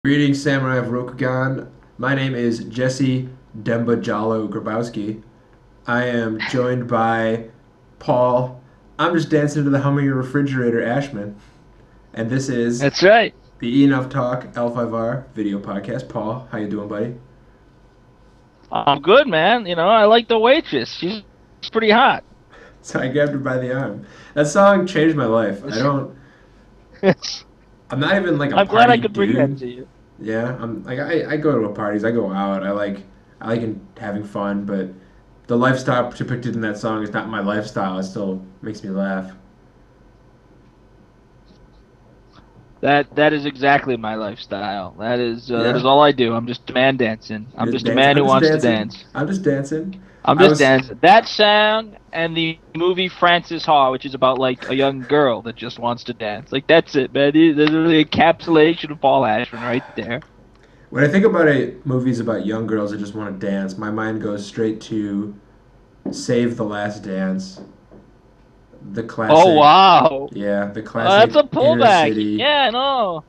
Greetings, Samurai of Rokugan. My name is Jesse Demba Jalo Grabowski. I am joined by Paul. I'm just dancing to the humming of your refrigerator, Ashman. And this is That's right. the Enough Talk L5R video podcast. Paul, how you doing, buddy? I'm good, man. I like the waitress. She's pretty hot. So I grabbed her by the arm. That song changed my life. I'm not even like a I'm glad I party could bring that dude. to you. Yeah, I go to parties. I go out. I like having fun, but the lifestyle depicted in that song is not my lifestyle. It still makes me laugh. That is exactly my lifestyle. That is Yeah, all I do. I'm just a man dancing. you're I'm just just a dancing. man I'm who just wants to dancing. dance. I'm just dancing. I'm I just was dancing. That sound and the movie Frances Ha, which is about like a young girl that just wants to dance. Like that's it, man. There's really encapsulation of Paul Ashman right there. when I think about movies about young girls that just want to dance, my mind goes straight to Save the Last Dance, the Oh classic. wow, Yeah, the that's a classic inner pullback. city Yeah, no.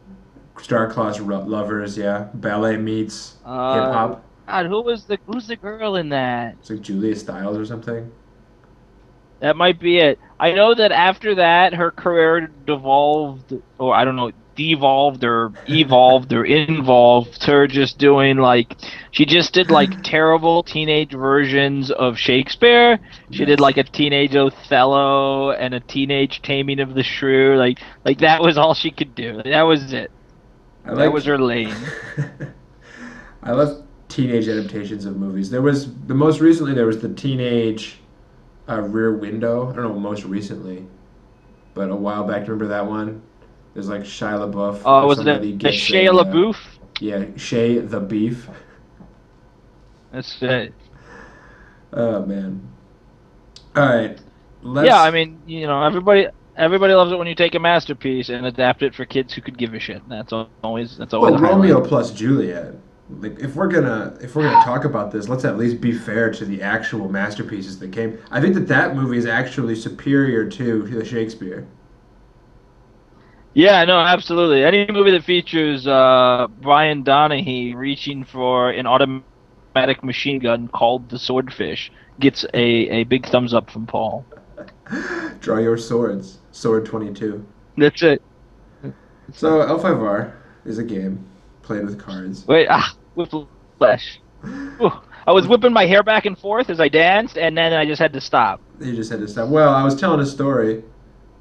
star-class lovers. Yeah, ballet meets hip Uh, hop. God, who's the girl in that? It's like Julia Stiles or something. That might be it. I know that after that, her career devolved, or I don't know, devolved or evolved or involved her just doing like, she just did like terrible teenage versions of Shakespeare. She did Yes. like a teenage Othello and a teenage Taming of the Shrew. Like that was all she could do. That was it. I That was like. her lane. I love teenage adaptations of movies. There was the most recently. There was the teenage Rear Window. I don't know most recently, but a while back. Remember that one? There's like Shia LaBeouf or Was it somebody a gets Shia a LaBeouf? yeah, Shay the Beef. That's it. Oh man. All right, Yeah, I let's. mean, everybody loves it when you take a masterpiece and adapt it for kids who could give a shit. That's always Well, a highlight. Romeo plus Juliet. Like if we're gonna talk about this, let's at least be fair to the actual masterpieces that came. I think that movie is actually superior to the Shakespeare. Yeah, no, absolutely. Any movie that features Brian Donaghy reaching for an automatic machine gun called the Swordfish gets a big thumbs up from Paul. Draw your swords. Sword 22. That's it. So L5R is a game played with cards. Wait, whiplash. Ooh, I was whipping my hair back and forth as I danced, and then I just had to stop. You just had to stop. Well, I was telling a story,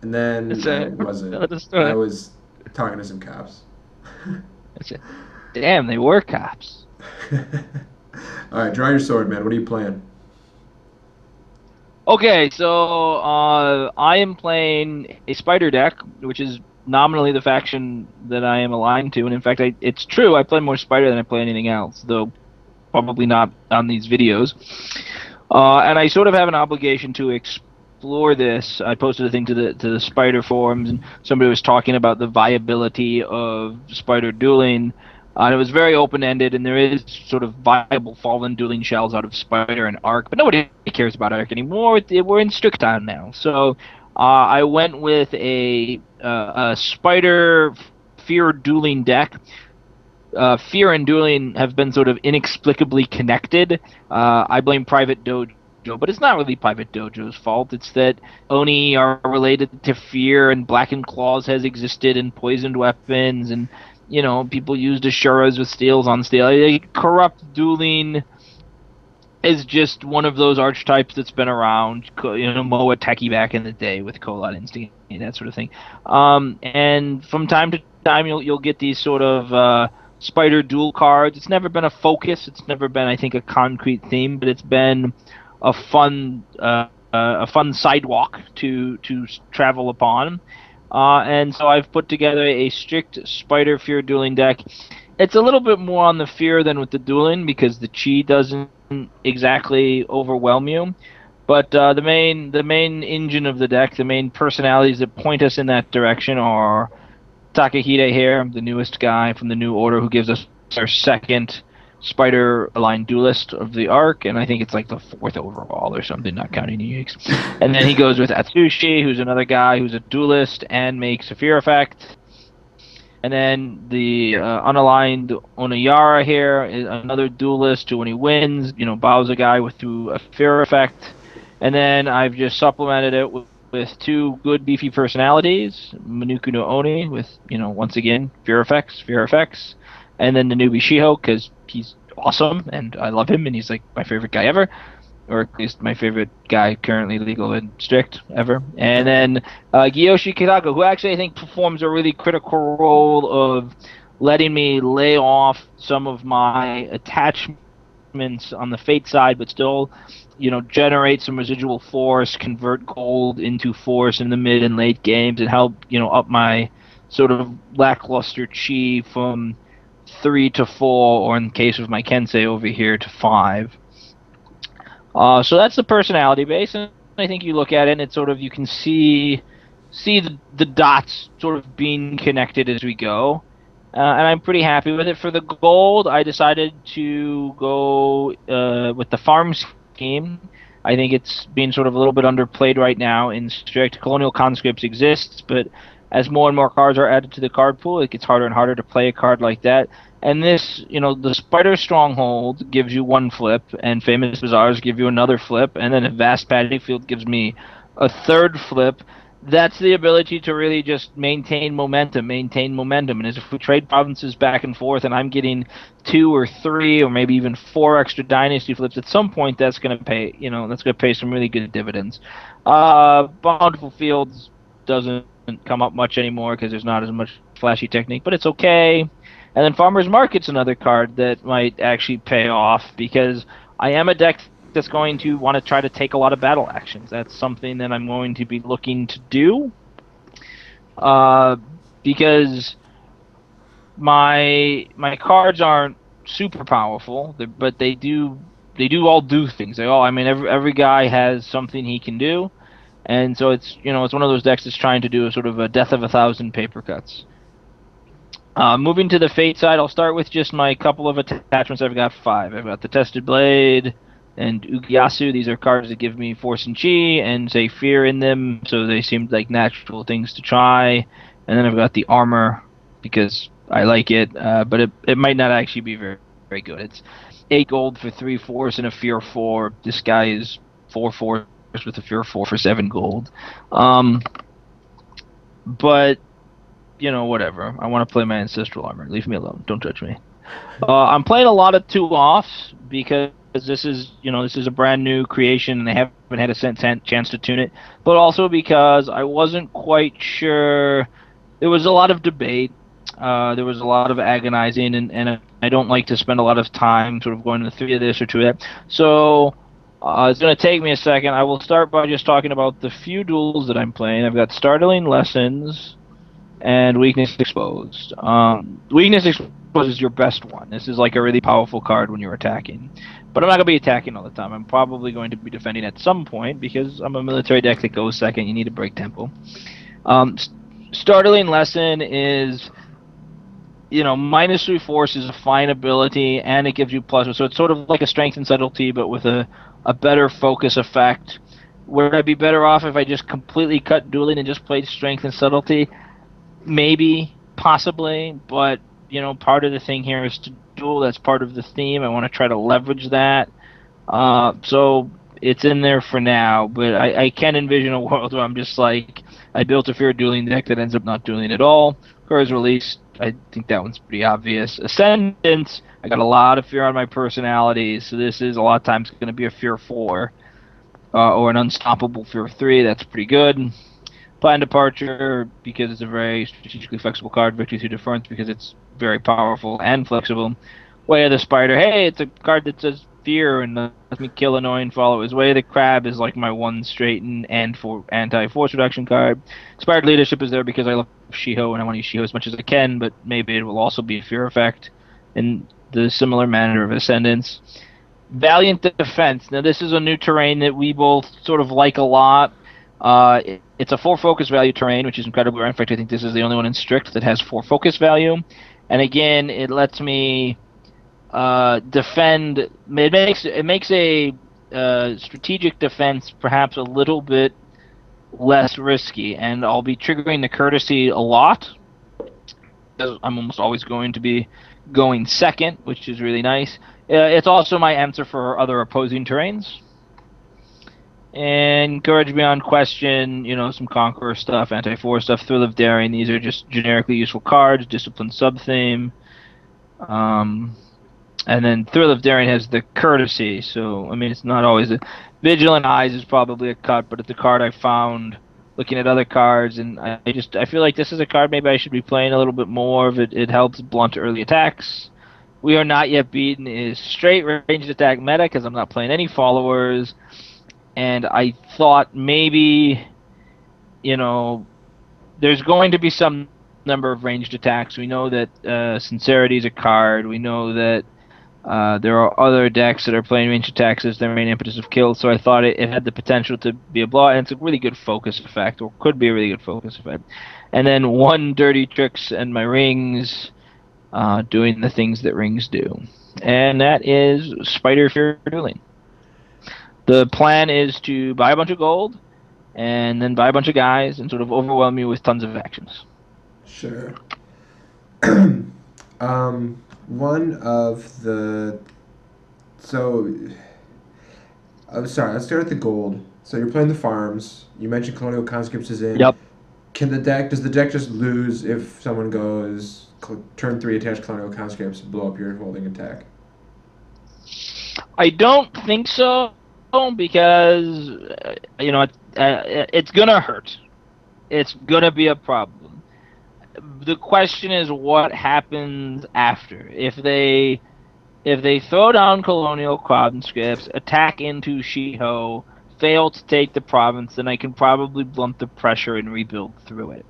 and It's then I a, wasn't. I a, was talking to some cops. it's a, damn, they were cops. All right, draw your sword, man. What are you playing? Okay, so I am playing a spider deck, which is nominally the faction that I am aligned to, and in fact, it's true. I play more spider than I play anything else, though probably not on these videos. And I sort of have an obligation to explore this. I posted a thing to the spider forums, and somebody was talking about the viability of spider dueling. And it was very open-ended, and there is sort of viable fallen dueling shells out of Spider and Arc, but nobody cares about Arc anymore. We're in Strictime now, so I went with a Spider Fear dueling deck. Fear and dueling have been sort of inexplicably connected. I blame Private Dojo, but it's not really Private Dojo's fault. It's that Oni are related to Fear, and Black and Claws has existed, and poisoned weapons, and people used Ashuras with steals on steel. Corrupt dueling is just one of those archetypes that's been around. Moa Teki back in the day with Kolot Instinct, that sort of thing. And from time to time, you'll get these sort of spider duel cards. It's never been a focus. It's never been, I think, a concrete theme, but it's been a fun a fun sidewalk to travel upon. And so I've put together a strict spider fear dueling deck. It's a little bit more on the fear than with the dueling because the chi doesn't exactly overwhelm you. But the main engine of the deck, the main personalities that point us in that direction are Takahide here, the newest guy from the New Order, who gives us our second spider-aligned duelist of the arc, and I think it's like the fourth overall or something, not counting Uniques. And then he goes with Atsushi, who's another guy who's a duelist and makes a fear effect. And then the unaligned Oniyara here is another duelist who, when he wins, bows a guy with through a fear effect. And then I've just supplemented it with two good beefy personalities, Manuku no Oni with, once again, fear effects, and then the newbie Shiho because he's awesome and I love him and he's like my favorite guy ever, or at least my favorite guy currently legal and strict ever. And then Kiyoshi Kitako, who actually I think performs a really critical role of letting me lay off some of my attachments on the fate side, but still, generate some residual force, convert gold into force in the mid and late games, and help, up my sort of lackluster chi from 3 to 4, or in case of my Kensei over here, to 5. So that's the personality base, and I think you look at it, and it's sort of you can see the dots sort of being connected as we go, and I'm pretty happy with it. For the gold, I decided to go with the farm scheme. I think it's being sort of a little bit underplayed right now in strict. Colonial conscripts exists, but as more and more cards are added to the card pool, it gets harder and harder to play a card like that. And this, the Spider Stronghold gives you one flip, and Famous Bazaars give you another flip, and then a Vast Battlefield gives me a third flip. That's the ability to really just maintain momentum. And as if we trade provinces back and forth, and I'm getting 2 or 3 or maybe even 4 extra dynasty flips, at some point that's going to pay. That's going to pay some really good dividends. Bountiful Fields doesn't come up much anymore because there's not as much flashy technique, but it's okay. And then Farmer's Market's another card that might actually pay off because I am a deck that's going to want to try to take a lot of battle actions. That's something that I'm going to be looking to do. Uh, because my cards aren't super powerful, but they do all do things. I mean, every guy has something he can do, and so it's one of those decks that's trying to do a sort of a death of 1,000 paper cuts. Moving to the Fate side, I'll start with just my couple of attachments. I've got 5. I've got the Tested Blade and Ugiyasu. These are cards that give me Force and Chi and say Fear in them, so they seemed like natural things to try. And then I've got the Armor because I like it, but it might not actually be very, very good. It's 8 gold for 3 Force and a Fear 4. This guy is 4 Force with a Fear 4 for 7 gold. But whatever. I want to play my Ancestral Armor. Leave me alone. Don't judge me. I'm playing a lot of 2-offs because this is a brand new creation and they haven't had a chance to tune it. But also because I wasn't quite sure. There was a lot of debate. There was a lot of agonizing, and I don't like to spend a lot of time sort of going to 3 of this or 2 of that. So it's going to take me a second. I will start by just talking about the few duels that I'm playing. I've got Startling Lessons and Weakness Exposed. Weakness Exposed is your best one. This is like a really powerful card when you're attacking. But I'm not going to be attacking all the time. I'm probably going to be defending at some point because I'm a military deck that goes second. You need to break tempo. Startling Lesson is, -3 force is a fine ability, and it gives you plus. So it's sort of like a strength and subtlety, but with a better focus effect. Would I be better off if I just completely cut dueling and just played strength and subtlety? Maybe, possibly, but part of the thing here is to duel. That's part of the theme. I want to try to leverage that. So it's in there for now, but I can envision a world where I'm just like, I built a Fear dueling deck that ends up not dueling at all. Curse Release, I think that one's pretty obvious. Ascendance, I got a lot of Fear on my personality, so this is a lot of times going to be a Fear 4 or an Unstoppable Fear 3. That's pretty good. Plan Departure, because it's a very strategically flexible card. Victory through Deference, because it's very powerful and flexible. Way of the Spider, hey, it's a card that says Fear and lets me kill annoying followers. Way of the Crab is like my one straighten and for anti-force reduction card. Inspired Leadership is there because I love Shiho and I want to use Shiho as much as I can, but maybe it will also be a Fear effect in the similar manner of Ascendance. Valiant Defense. Now, this is a new terrain that we both sort of like a lot. It's a 4 focus value terrain, which is incredibly rare. In fact, I think this is the only one in Strict that has 4 focus value. And again, it lets me defend. It makes a strategic defense perhaps a little bit less risky, and I'll be triggering the courtesy a lot. I'm almost always going to be going second, which is really nice. It's also my answer for other opposing terrains. And Courage Beyond Question, some Conqueror stuff, Anti-Force stuff, Thrill of Daring. These are just generically useful cards. Discipline Sub-Theme. Um, and then Thrill of Daring has the Courtesy. So, I mean, it's not always a... Vigilant Eyes is probably a cut, but it's a card I found looking at other cards, and I feel like this is a card maybe I should be playing a little bit more of. It helps blunt early attacks. We Are Not Yet Beaten is straight ranged attack meta because I'm not playing any followers, and I thought maybe, you know, there's going to be some number of ranged attacks. We know that Sincerity is a card. We know that there are other decks that are playing ranged attacks as their main impetus of kill, so I thought it had the potential to be a blowout, and it's a really good focus effect, or could be a really good focus effect. And then one Dirty Tricks and my rings, doing the things that rings do. And that is Spider Fear Dueling. The plan is to buy a bunch of gold, and then buy a bunch of guys, and sort of overwhelm you with tons of actions. Sure. One of the so sorry. Let's start with the gold. So you're playing the farms. You mentioned Colonial Conscripts is in. Yep. Does the deck just lose if someone goes turn 3 attach Colonial Conscripts, blow up your holding attack? I don't think so, because it's gonna hurt. It's gonna be a problem. The question is what happens after. If they throw down Colonial Conscripts, attack into Shiho, fail to take the province, then I can probably blunt the pressure and rebuild through it.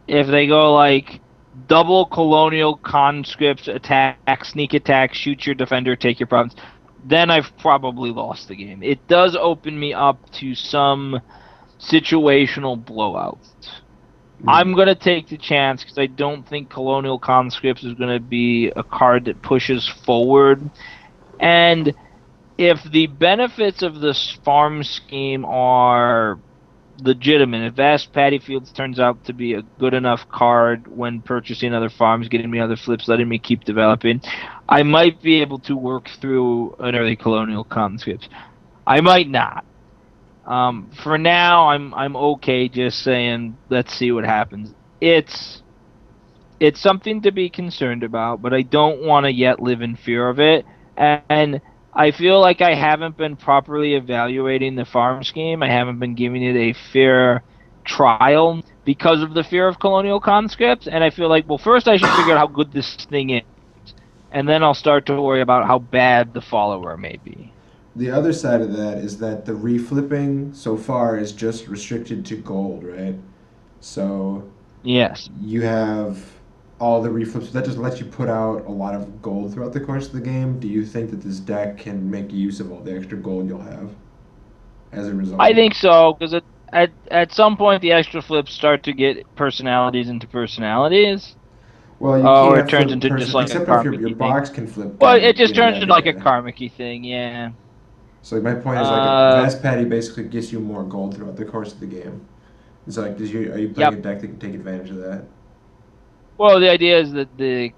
If they go like double Colonial Conscripts, attack, sneak attack, shoot your defender, take your province, then I've probably lost the game. It does open me up to some situational blowouts. I'm going to take the chance because I don't think Colonial Conscripts is going to be a card that pushes forward. And if the benefits of this farm scheme are legitimate, if Vast Paddy Fields turns out to be a good enough card when purchasing other farms, getting me other flips, letting me keep developing, I might be able to work through an early Colonial Conscripts. I might not. For now, I'm okay just saying let's see what happens. It's something to be concerned about, but I don't want to yet live in fear of it. And I feel like I haven't been properly evaluating the farm scheme. I haven't been giving it a fair trial because of the fear of Colonial Conscripts. And I feel like, well, first I should figure out how good this thing is, and then I'll start to worry about how bad the follower may be. The other side of that is that the reflipping so far is just restricted to gold, right? So Yes. you have all the reflips. That just lets you put out a lot of gold throughout the course of the game. Do you think that this deck can make use of all the extra gold you'll have as a result? I think so, because at some point the extra flips start to get personalities into personalities. Well, you Or it can't turns flip into just like a except if your karmic thing. box can flip Well, down it just turns into like a Yagaga. karmic thing, yeah. So my point is like Uh, Vast Patty basically gets you more gold throughout the course of the game. It's like, are you playing yep. a deck that can take advantage of that? Well, the idea is that the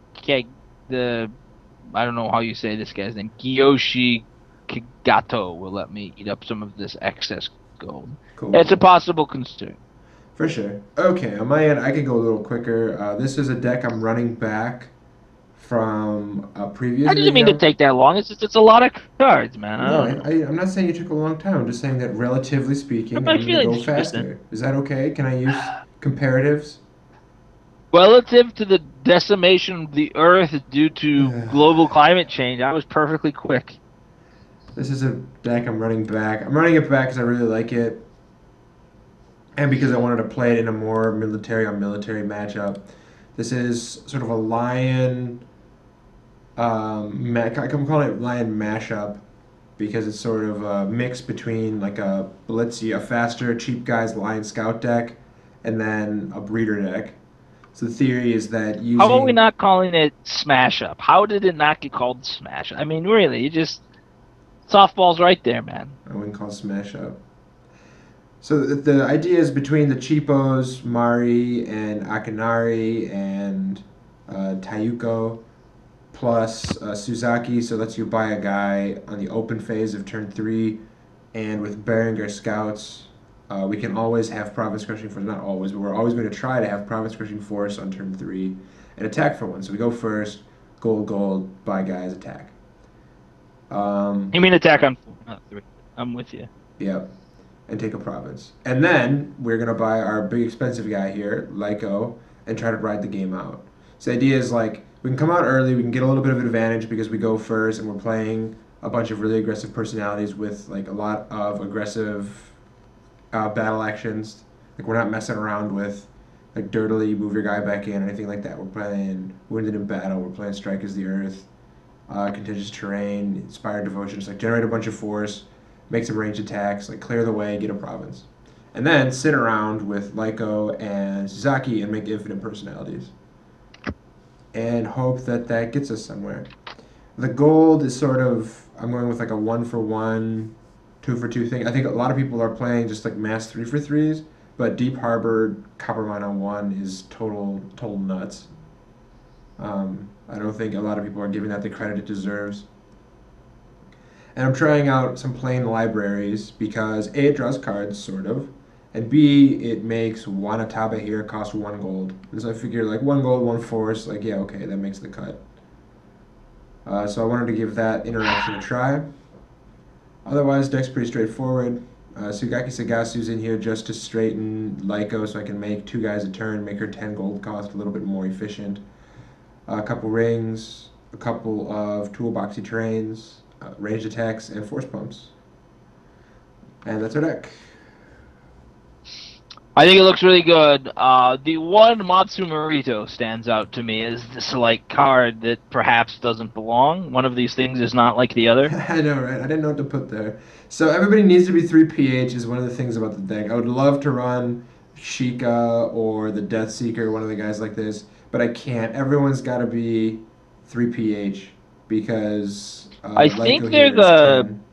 I don't know how you say this guy's name, Kiyoshi Kigato will let me eat up some of this excess gold. Cool, It's a cool. possible concern. For sure. Okay, on my end, I could go a little quicker. This is a deck I'm running back from a previous I didn't mean to video. take that long. It's a lot of cards, man. I No, don't know. I'm not saying you took a long time. I'm just saying that relatively speaking, My I'm going to go feelings twisted. faster. Is that okay? Can I use comparatives? Relative to the decimation of the Earth due to global climate change, I was perfectly quick. This is a deck I'm running back. I'm running it back because I really like it, and because I wanted to play it in a more military on military matchup. This is sort of a lion. I'm calling it lion mashup because it's sort of a mix between like a blitzy, a faster, cheap guys lion scout deck, and then a breeder deck. So the theory is that How are we using not calling it Smash Up? How did it not get called Smash? I mean, really, you just softball's right there, man. I wouldn't call it smash up. So the idea is between the cheapos, Mari and Akinari and Tayuko plus Suzaki, so lets you buy a guy on the open phase of turn 3. And with Berenger Scouts, we can always have Province Crushing Force. Not always, but we're always going to try to have Province Crushing Force on turn 3 and attack for 1. So we go first, gold, gold, buy guys, attack. You mean attack on 4, not 3. I'm with you. Yep, and take a province. And then we're gonna buy our big expensive guy here, Lyco, and try to ride the game out. So the idea is like we can come out early, we can get a little bit of an advantage because we go first, and we're playing a bunch of really aggressive personalities with like a lot of aggressive battle actions. Like we're not messing around with like dirtily move your guy back in or anything like that. We're playing wounded in battle. We're playing strike as the earth, contentious terrain, inspired devotion. Just like generate a bunch of force, make some ranged attacks, like clear the way, get a province, and then sit around with Lyco and Suzaki and make infinite personalities, and hope that that gets us somewhere. The gold is sort of I'm going with like a 1-for-1, 2-for-2 thing. I think a lot of people are playing just like mass 3-for-3s, but Deep Harbor Copper Mine on 1 is total nuts. I don't think a lot of people are giving that the credit it deserves. And I'm trying out some plain libraries because A, it draws cards, sort of, and B, it makes Wanataba here cost 1 gold. And so I figure, like, 1 gold, 1 force, like, yeah, okay, that makes the cut. So I wanted to give that interaction a try. Otherwise, deck's pretty straightforward. Sugaki Sagasu's in here just to straighten Lyco so I can make 2 guys a turn, make her 10 gold cost, a little bit more efficient. A couple rings, a couple of toolboxy terrains, ranged attacks, and force pumps. And that's our deck. I think it looks really good. The one Matsumarito stands out to me as this like card that perhaps doesn't belong. One of these things is not like the other. I know, right? I didn't know what to put there. So everybody needs to be 3 PH is one of the things about the deck. I would love to run Sheikah or the Death Seeker, one of the guys like this, but I can't. Everyone's got to be 3 PH because I Lyco think here is 10.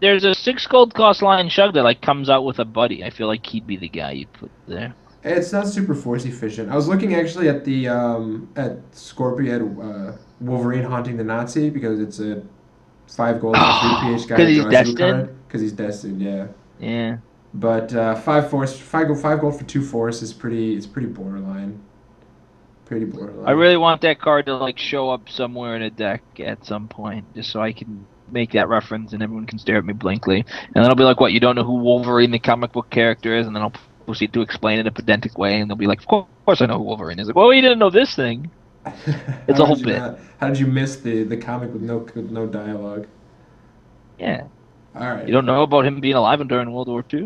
there's a 6 gold cost line Shug that like comes out with a buddy. I feel like he'd be the guy you'd put there. It's not super force efficient. I was looking actually at the at Scorpion Wolverine haunting the Nazi because it's a 5 gold for 3 PH guy Because that he's draws you a destined. card because he's destined. Yeah, Yeah. but 5 gold for 2 force is pretty. It's pretty borderline. Pretty I borderline. really want that card to like show up somewhere in a deck at some point, just so I can make that reference and everyone can stare at me blankly. And then I'll be like, "What? You don't know who Wolverine, the comic book character, is?" And then I'll proceed to explain it in a pedantic way, and they'll be like, "Of course I know who Wolverine is." Like, well, you didn't know this thing. It's How a whole did you bit. not? How did you miss the comic with no dialogue? Yeah. All right, You don't know about him being alive during World War II?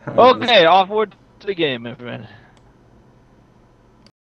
all right. Let's Okay, offward to the game, my friend.